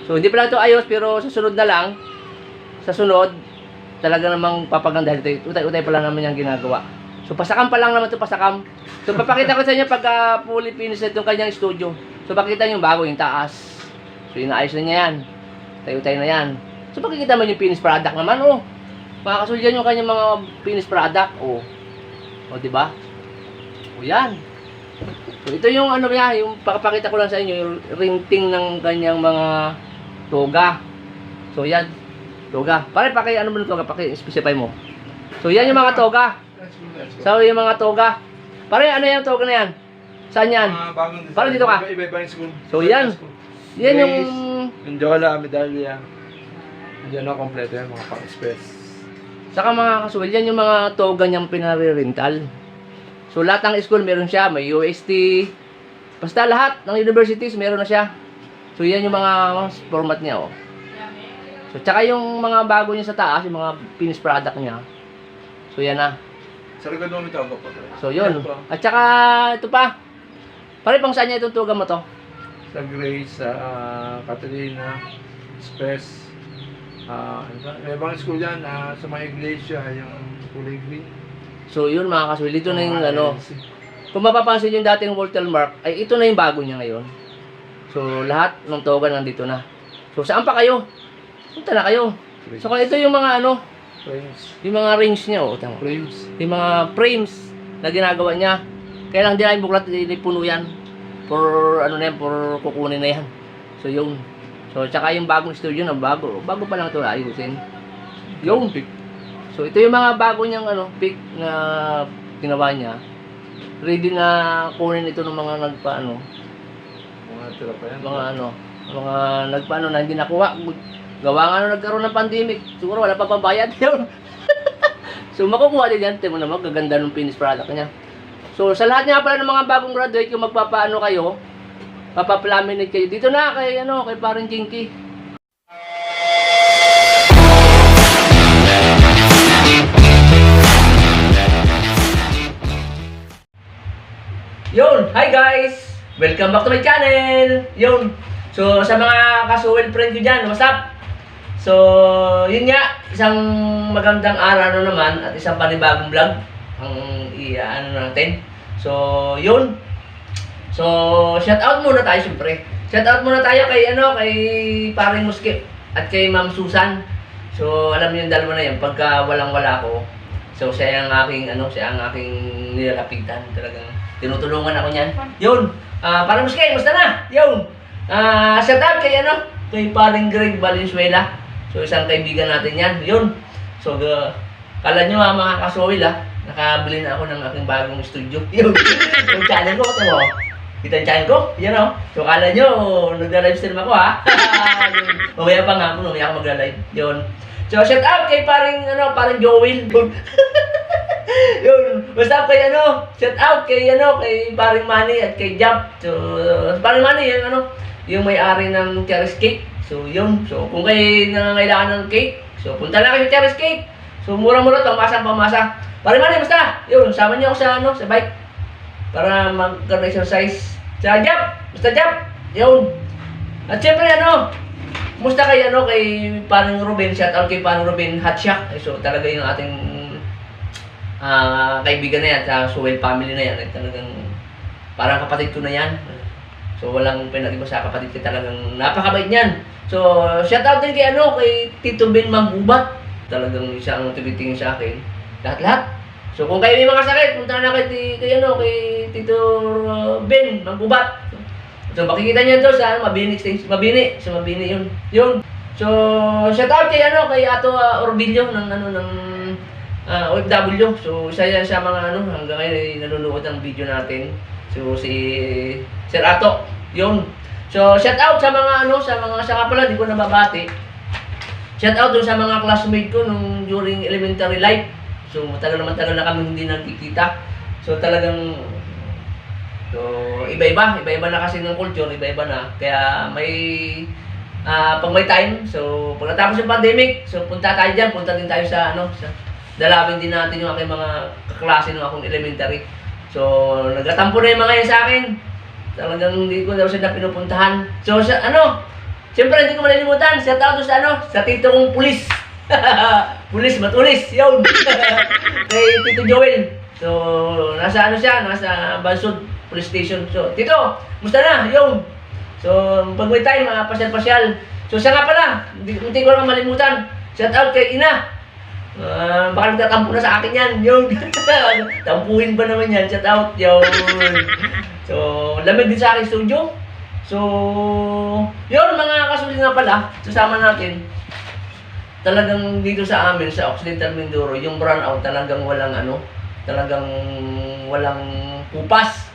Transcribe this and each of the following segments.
So hindi pa lang ito ayos, pero sa sunod na lang, sa sunod, talaga namang papaganda dito. Utay-utay pa lang naman yung ginagawa. So pasakam pa lang naman ito, pasakam. So papakita ko sa inyo pagka fully finished na itong kanyang studio. So pakita nyo yung bago, yung taas. So inaayos na niya yan. Tayo-tayo na yan. So pakikita mo yung finished product naman, oh. Makakasulyan yung kanyang mga finished product, oh. O, diba? O, yan. So ito yung ano niya, yung pakapakita ko lang sa inyo, yung rinting ng kanyang mga toga. So yan. Toga. Pare, ano mo ng toga? Specify mo. So, yan yung mga toga. So, yung mga toga. Pare, ano yung toga na yan? Saan yan? Pare, dito ka. Iba-iba yung school. So, yan. Yan yung... Yung jola, medalya. Yan na kompleto yan, mga pang-express. Saka mga kasuwal, yan yung mga toga niyang pinare-rental. So, lahat ng school meron siya. May UST. Basta lahat ng universities meron na siya. So, yan yung mga format niya, oh. So, tsaka yung mga bago niya sa taas, yung mga finished product niya. So, yan na. Sa likod mo ito ako pa. So, yun. At tsaka, ito pa. Pare, pang saan niya itong tuga mo to? Sa Grace, sa Catalina, Express. May ibang school yan, sa mga iglesia, yung kulay green. So, yun mga kasuwil. Ito na yung ano. Kung mapapansin yung dating Walter Mark, ay ito na yung bago niya ngayon. So, lahat ng toga nandito na. So, saan pa kayo? Punta na kayo. So, kung ito yung mga ano, Frames. yung mga rings niya, oh, tama. Frames. Yung mga frames na ginagawa niya. Kaya lang din ay buklat, puno yan. For, ano na yan, for kukunin na yan. So, yun. So, tsaka yung bagong studio na bago pa lang ito ayusin. Yung pick. So, ito yung mga bago niyang, ano, pick na ginawa niya. Ready na kunin ito ng mga nagpaano. Mga tira pa yan. Mga nagpaano na hindi nakuha. Gawa nga nagkaroon ng pandemic. Siguro wala pa pambayad yun. So makukuha din yan. Tingnan mo naman, gaganda ng finished product niya. So sa lahat nga pala ng mga bagong graduate, kung magpapaano kayo, papaplaminate kayo. Dito na kay, kay parang Jinky. Yun! Hi guys! Welcome back to my channel! Yun! So sa mga kasuwel friend ko dyan, what's up? So, yun nga, isang magandang araw na naman at isang panibagong vlog ang ano natin. So, yun. So, shout out muna tayo siyempre. Shout out muna tayo kay kay Paring Muskip at kay Ma'am Susan. So, alam niyo yung dalawa na yan, pagka walang-wala ko. So, siya ang aking nilalapitan. Talagang tinutulungan ako niyan. Yun. Paring Muskip, musta na? Yun. Shout out kay kay Paring Greg Valenzuela. So, isang kaibigan natin yan. Yun. So, kala nyo mga kasuwil nakabili na ako ng aking bagong studio. Yun. Yung channel ko, ito mo. Kita yung channel ko? Yan o. So, kala nyo, nagla-live stream ako Mamaya pa nga ako, mamaya ako magla-live. Yun. So, shout out kay paring Joel. Yun. Basta kay shout out kay kay paring Manny at kay Jab. So, paring Manny, yung may-ari ng Cherry's Cake. So, yun. So, kung kayo nangangailangan ng cake, so, punta lang kayo sa Cherry's Cake. So, mura-mura ito. Pamasa. Pare Manny, basta. Yun, sama niyo ako sa bike. Para mag-exercise. Sa Jab. Basta Jab. Yun. At syempre, kumusta kay, kay Paring Ruben. Shout out kay Paring Ruben Hatsyak. So, talaga yung ating kaibigan na yan. Sa Suwel family na yan. Ay, talagang parang kapatid ko na yan. So, walang pinag-iba sa kapatid ko. Talagang napakabait niyan. So, shout out din kay kay Tito Ben Magbubat. Talagang siya ang tumitingin sa akin. Lahat-lahat. So, kung kayo may mga sakit, punta na kay Tito Ben Magbubat. So, makikita niyo ito sa Mabini Station. Sa Mabini yun. Yun. So, shout out kay kay Ato Orbillo ng OFW. So, isa yan sa mga hanggang ngayon ay nanonood ng video natin. So, si Sir Ato. Yun. So, shout out sa mga sa pala, di ko nababati. Shout out dun sa mga classmate ko nung during elementary life. So, matagal na kami hindi nagkikita. So, talagang iba-iba na kasi ng culture, iba-iba na. Kaya pag may time, so pagkatapos ng pandemic, so punta din tayo sa dalawin din natin yung aking mga kaklase nung akong elementary. So, nagtatampo na yung mga yan sa akin. Talagang hindi ko daw sila pinupuntahan. So, Siyempre, hindi ko malilimutan. Shout out sa sa tito kong pulis. Pulis, matulis. Yun. Kay Tito Joel. So, nasa siya? Nasa Bansod Police Station. So, Tito, musta na? Yun. So, pag may time, pasyal-pasyal. So, siya nga pala. Hindi ko lang malimutan. Shout out kay Ina. Baka nagtatampo na sa akin yan. Yun. Tampuhin ba naman yan? Shout out. Yun. So, lamig din sa aking studio. So, yun mga kasulit nga pala, susama natin. Talagang dito sa amin, sa Occidental Mindoro, yung brownout talagang walang talagang walang kupas.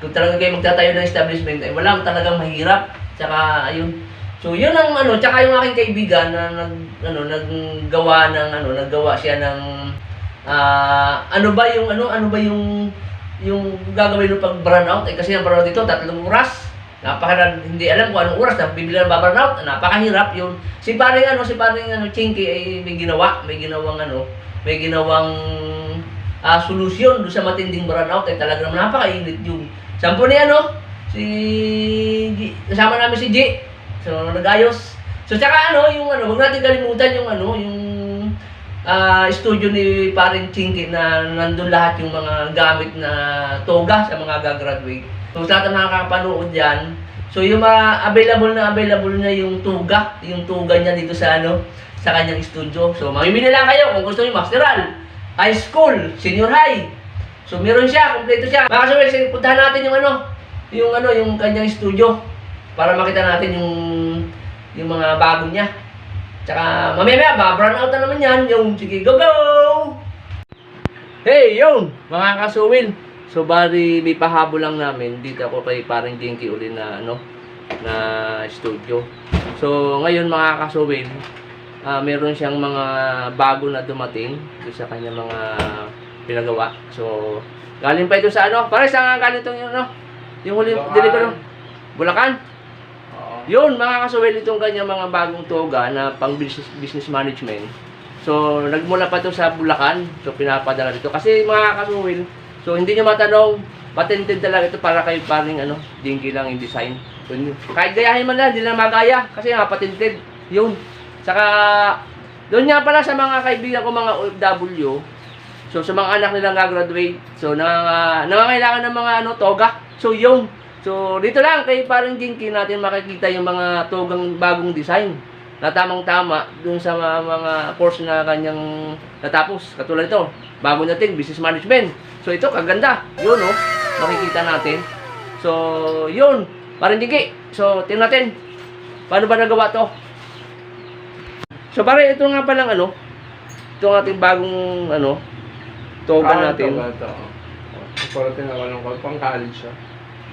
Kung talagang kayo magtatayo ng establishment, ay walang talagang mahirap. Tsaka, ayun. So, yun ang tsaka yung aking kaibigan na naggawa siya ng, ano ba yung gagawin ng pag-brownout? Kasi ang brownout dito, 3 oras. Hindi alam kung anong oras na bibili ng baburnout. Napakahirap yun. Si paring Chinky ay may ginawang solusyon doon sa matinding burnout. Ay talagang napakainit yung sampo ni kasama namin si G. So nagayos. So tsaka wag natin kalimutan yung studio ni paring Chinky na nandun lahat yung mga gamit na toga sa mga gagraduate. So sa lahat na nakakapanood yan, so yung available na yung tuga niya dito sa sa kanyang studio. So mamimili lang kayo kung gusto niyo masteral, high school, senior high. So meron siya, kompleto siya. Mga kasuwel, puntahan natin yung kanyang studio para makita natin yung mga bago niya. Tsaka mamaya ba-brown out na naman yan. Sige, go! Hey, mga kasuwel. So, bali, may pahabol lang namin. Dito ako kay parang Jinky uli na, na studio. So, ngayon mga kasuwil, meron siyang mga bago na dumating doon sa kanya mga pinagawa. So, galing pa ito sa pare, saan galing itong yung huli delivery? Bulacan? Yun, mga kasuwil, itong kanya mga bagong toga na pang business management. So, nagmula pa ito sa Bulacan. So, pinapadala dito. Kasi mga kasuwil, so, hindi nyo matanong, patented talaga ito para kay paring Jinky lang yung design. So, kahit gayahin man lang, hindi lang magaya. Kasi nga, patented. Yun. Saka, doon nga pala sa mga kaibigan ko, mga OFW, so, sa mga anak nilang gagraduate, so, nangangailangan ng mga toga. So, yun. So, dito lang, kay paring Jinky natin makikita yung mga togang bagong design na tamang-tama dun sa mga course na kanyang natapos. Katulad ito, bago natin, business management. So, ito, kaganda. Yun, makikita natin. So, yun. Parang Jinky. So, tingnan natin. Paano ba nagawa to? So, pare, ito nga palang ito ang ating bagong, toga natin. Para tinawalan ko, pang college siya.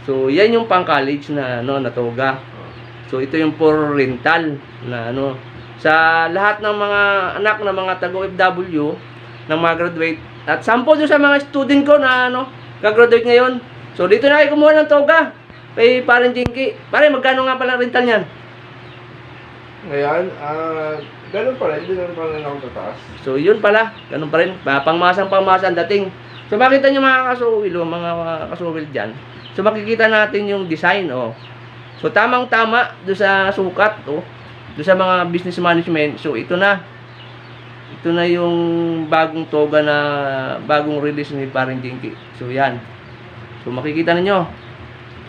So, yan yung pang college na, na toga. So, ito yung for rental na, sa lahat ng mga anak na mga taga-OFW, ng mga graduate, at sample doon sa mga student ko na gagraduate ngayon. So dito na kayo kumuha ng toga kay parang Jinky. Pare, magkano nga pala rental niyan? Ngayon, ganun pa rin. Hindi ganun pa rin ako tataas. So yun pala, ganun pa rin. Pangmasang dating. So makita nyo mga kasuwil dyan. So makikita natin yung design. So tamang-tama doon sa sukat. Doon sa mga business management. So ito na. Ito na yung bagong toga na bagong release ni paring Jinky. So yan. So makikita niyo.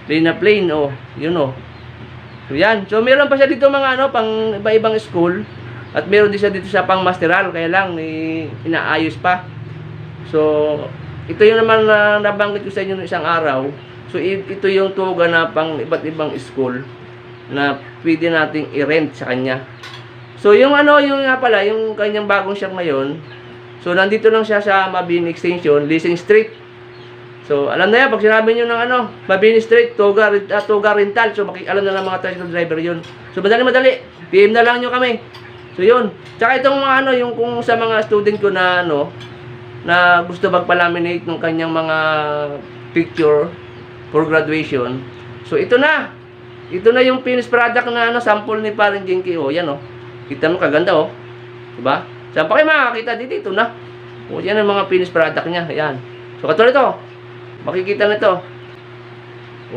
Plain na plain yun So yan. So meron pa siya dito mga pang iba-ibang school at meron din siya dito sa pang masteral kaya lang inaayos pa. So ito yung naman na nabanggit ko sa inyo ng isang araw. So ito yung toga na pang iba't ibang school na pwede nating i-rent sa kanya. So yung yung nga pala, yung kanyang bagong shop ngayon. So nandito lang siya sa Mabini Extension, Leasing Street. So alam na yan, pag sinabi niyo ng Mabini Street, toga rental. So alam na ng mga tricycle driver yun. So madali, PM na lang niyo kami. So yun. Tsaka itong yung kung sa mga student ko na na gusto magpa-laminate ng kanyang mga picture for graduation. So ito na. Ito na yung finished product na sample ni paring Jinky. Yan Kita mo kaganda Diba? Saan pa kayo makakita dito na. Yan ang mga finished product niya. Ayan. So katulad ito. Makikita na ito.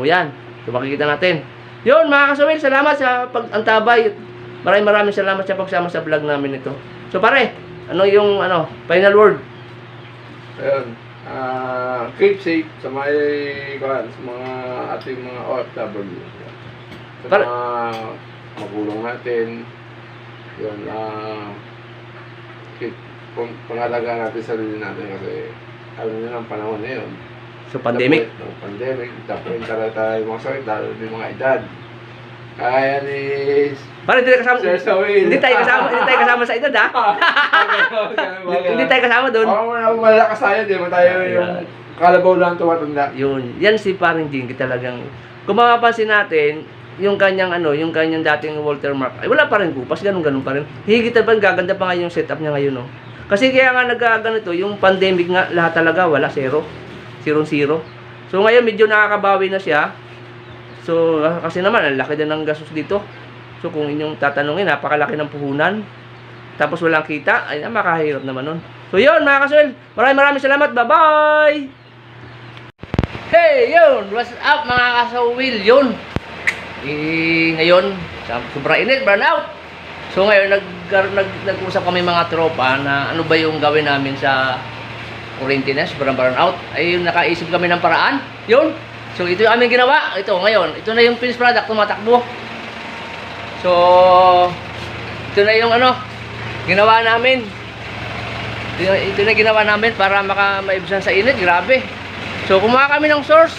Yan. So makikita natin. Yun, mga kasuwil, salamat sa pag-antabay. Maraming salamat sa pagsama sa vlog namin ito. So pare, ano yung final word? Ayun. Keep safe sa sa mga ating mga OFW. Sa mga magulang natin. Yun, pangalagaan natin sarili natin kasi alam nyo ng panahon na yun. So pandemic. Pandemic. Dapat tayo mga sakit dahil may mga edad. Kaya ni Pare, hindi tayo kasama sa edad, ha? Hindi tayo kasama doon. Oo, malakas tayo, di ba tayo yung kalabaw lang tumatanda. Yun, yan si Paring Jinky talagang. Kung mapapansin natin, yung kanyang dating Walter Mark, ay wala pa rin kupas, ganun pa rin. Higit na ba, gaganda pa nga yung setup niya ngayon, no? Kasi kaya nga nagkaganito, yung pandemic nga, lahat talaga, wala, zero. So ngayon, medyo nakakabawi na siya. So, kasi naman, ang laki din ng gastos dito. So, kung inyong tatanungin, napakalaki ng puhunan. Tapos walang kita, ay makahirap naman nun. So, yun, mga kasuwil. Maraming salamat. Bye-bye! Hey, yun! What's up, mga kasuwil? Yun! Ngayon, sobrang init, burnout. So, ngayon, nag-usap kami mga tropa na ano ba yung gawin namin sa quarantine, sobrang burnout. Ay, nakaisip kami ng paraan. Yun! So, ito yung aming ginawa. Ito, ngayon. Ito na yung finished product. Tumatakbo. So, ito na yung ginawa namin. Ito na ginawa namin para maibsan sa init. Grabe. So, kumuha kami ng source.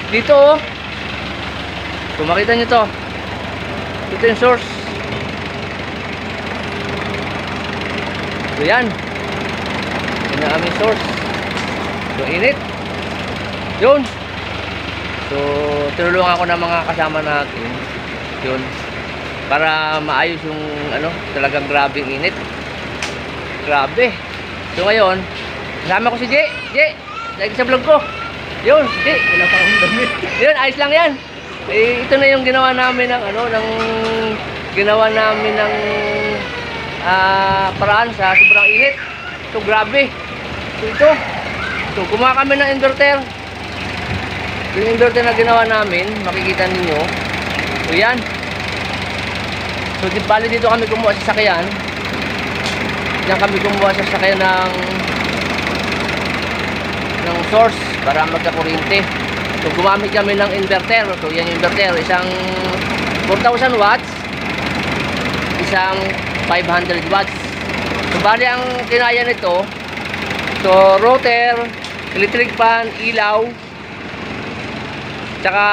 Dito, oh. Kung makita nyo to. Ito yung source. So, yan. Ito na aming source. So, init. Yun. So, tinulungan ako ng mga kasama natin. Yun. Para maayos yung talagang grabing init. Grabe. So, ngayon, kasama ko si Jay. Jay, lagi sa vlog ko. Yun, Jay. Wala pa akong damit. Yun, ayos lang yan. Eh, ito na yung ginawa namin ng paraan sa sobrang init. So, grabe. So, ito. So, kumuha kami ng inverter. Yung inverter na ginawa namin, makikita ninyo. So yan. So bali dito kami kumuha sa sakyan. Diyan kami kumuha sa sakyan ng source para magkakuryente. So gumamit kami ng inverter. So yan yung inverter, isang 4,000 watts, isang 500 watts. So bali ang kinaya nito, so router, electric fan, ilaw, tsaka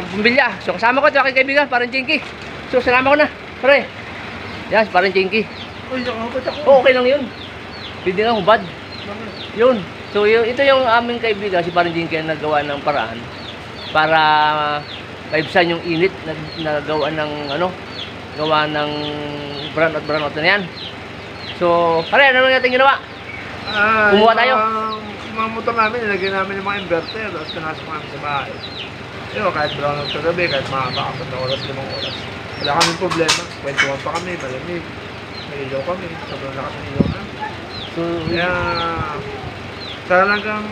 bumbilya. So kasama ko ito aking kaibigan, Paring Jinky. So salamat ko na, pare. Yan, Paring Jinky. Uy, nakakabot ako. Oh, okay lang yun. Pwede lang hubad. Yun. So ito yung aming kaibigan, si Paring Jinky, na nagawa ng paraan para maibsan yung init na gawa ng gawa ng brownout na yan. So, pare, ano natin ginawa? Kumuha tayo. Mga motor namin, nilagyan namin yung mga inverter, tapos pinasok namin sa bahay. Kahit brownout sa gabi, kahit makakapat na oras, 5 oras. Wala kaming problema. Kwentuhan pa kami, malamig. Nag-ilaw kami, sobrang lakas ng ilaw namin. So, Kaya, talagang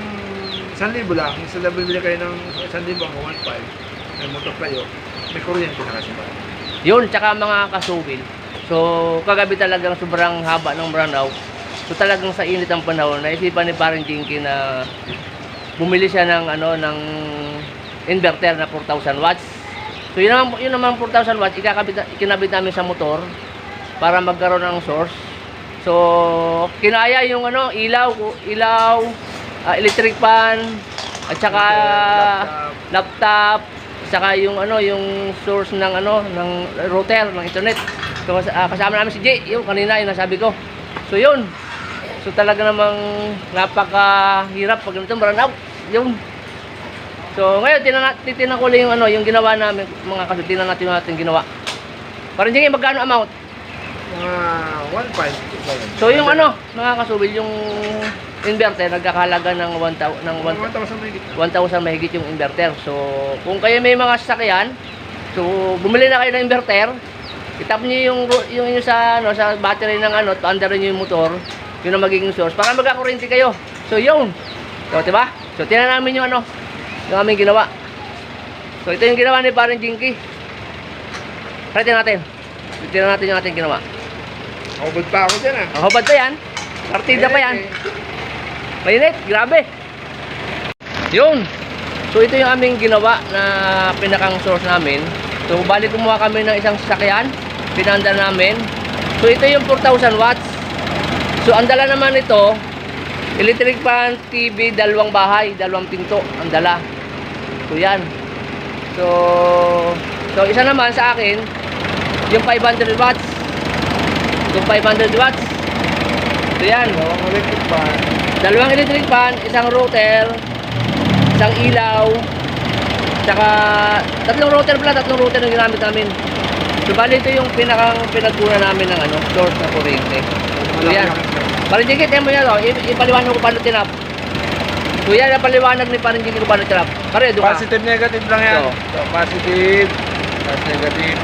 1,000 lang. Isa na bibili kayo ng 1,000 hanggang 1,500. May motor kayo, may kuryente na kasi ba? yun, tsaka mga kasuwil. So, kagabi talagang sobrang haba ng brownout. So, talagang sa init ang panahon, naisipan ni Paring Jinky na bumili siya ng inverter na 4,000 watts. So, yun naman 4,000 watts, ikinabit namin sa motor para magkaroon ng source. So, kinaya yung ilaw, electric fan, at saka laptop, saka yung source ng ng router ng internet. So kasama namin si Jay, yung kanina yung nasabi ko. So yun. So talaga namang napakahirap pag ganito brownout. Yun. So ngayon titingnan ko lang yung ginawa namin mga kaso, tingnan natin ginawa. Parang Jay, magkano amount? Mga 1,500. So yung mga kasubil, yung inverter nagkakahalaga ng 1,000 mahigit yung inverter. So kung kayo may mga sasakyan, so bumili na kayo ng inverter, itap niyo yung sa battery ng under niyo yung motor, yun ang magiging source para magkakuryente kayo. So yun. So diba? So tingnan namin yung aming ginawa. So ito yung ginawa ni Parang Jinky. Try natin. Tignan natin yung ating ginawa. Ubod pa ako dyan ah. Ang hubad pa yan. Partida pa yan. Mainit, grabe. Yun. So ito yung aming ginawa na pinakang source namin. So bali kumuha kami ng isang sasakyan. Pinandar namin. So ito yung 4,000 watts. So ang dala naman ito, electric fan, TV, dalawang bahay, dalawang pinto ang dala. So yan. So isa naman sa akin, yung 500 watts. Yung 500 watts. So yan. Dalawang electric fan. Dalawang electric fan, isang router, isang ilaw, tsaka tatlong router na ginamit namin. So bali ito yung pinagkunan namin ng source na kuryente. So yan. Parang Jinky, mo yan ipaliwanag ko paano tinap. So yan ang paliwanag ni Parang Jinky ko paano tinap. Pare, doon ka. Positive, negative lang yan. So, positive, tapos negative.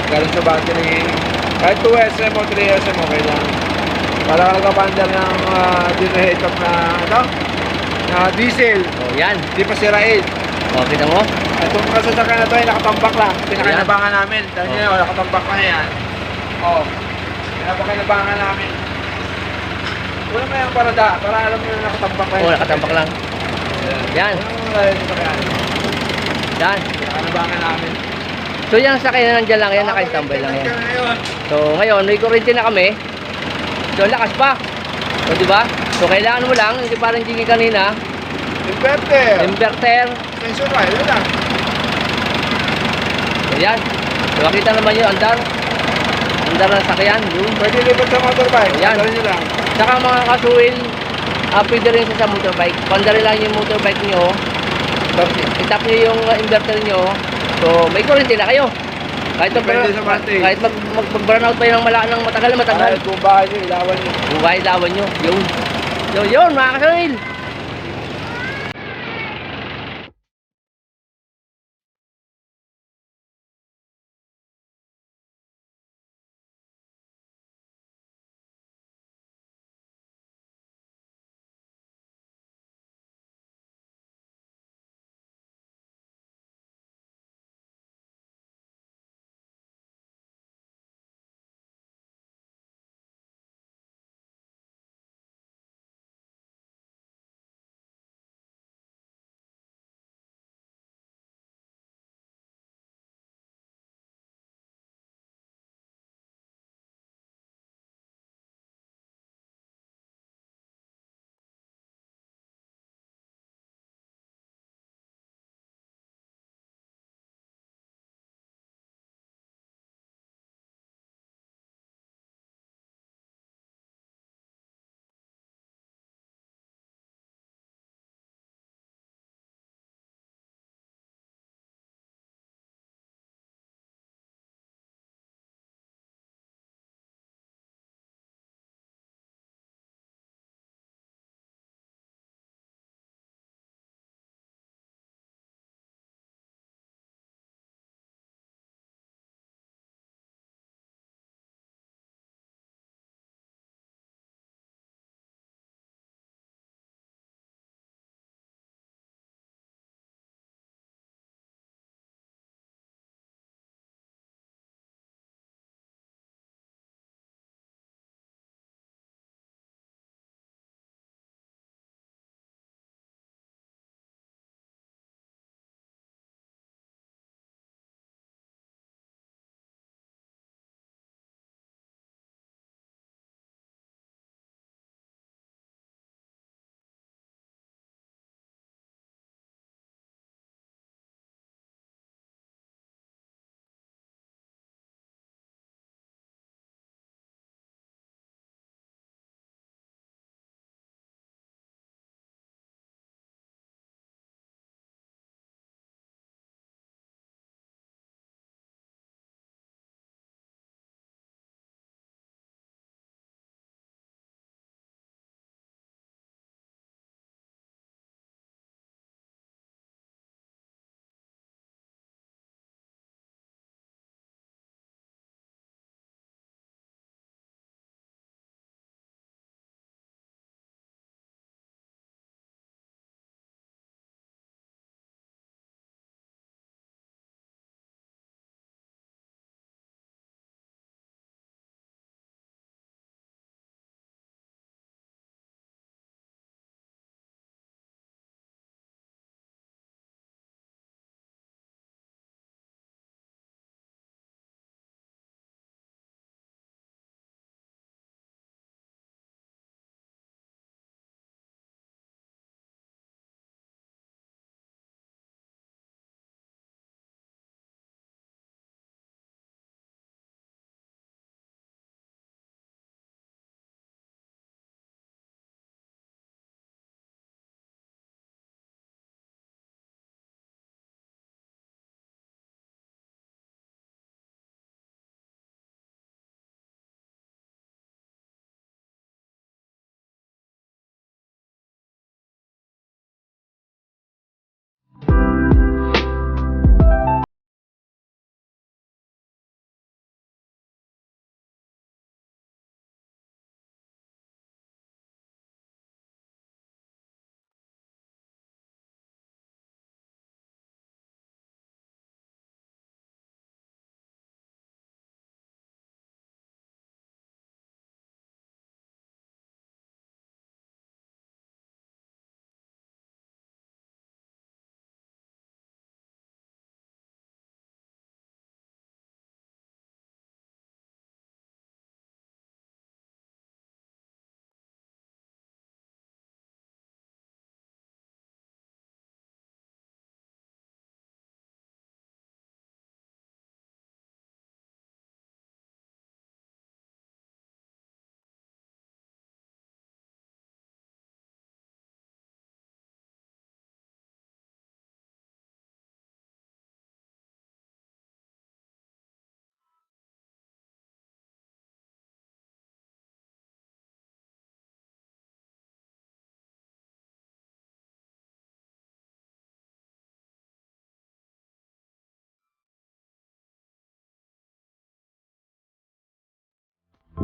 Galing sa battery. Kahit 2 SM o 3 SM, okay lang. Para ka nagpapandar ng generator na diesel. So yan. Hindi pa sirain. O, kita mo? Itong kasasakyan na ito ay nakatambak lang. Pinakinabangan namin. Dahil Oh. nyo, nakatambak lang yan. Oo. Pinapakinabangan namin. Wala mo yung para alam nyo na nakatambak lang. O, nakatampak lang. Yan. Wala yung sasakyan. Yan. Pinakinabangan namin. So yan sa kanya nandyan lang yan, naka-standby lang yan. Ngayon. So ngayon, may kuryente na kami. So lakas pa. So di ba? So kailangan mo lang, hindi Parang Jinky kanina, Inverter. inverter. Sensor oil. Yun lang. So yan. So makita naman yung andar. Andar ng sakyan. Yun. Pwede lipat sa motorbike. Yan. Dalhin nyo lang. Saka mga kasuwil, pwede rin siya sa motorbike. Pandari lang yung motorbike nyo. Itap nyo yung inverter nyo. So may kuryente na kayo. Depende sa battery. Kahit mag-burn out pa yung ng matagal. Kahit kung bahay nyo, ilawan nyo. Buhay lawan nyo. Yun. So yun mga kasuwil.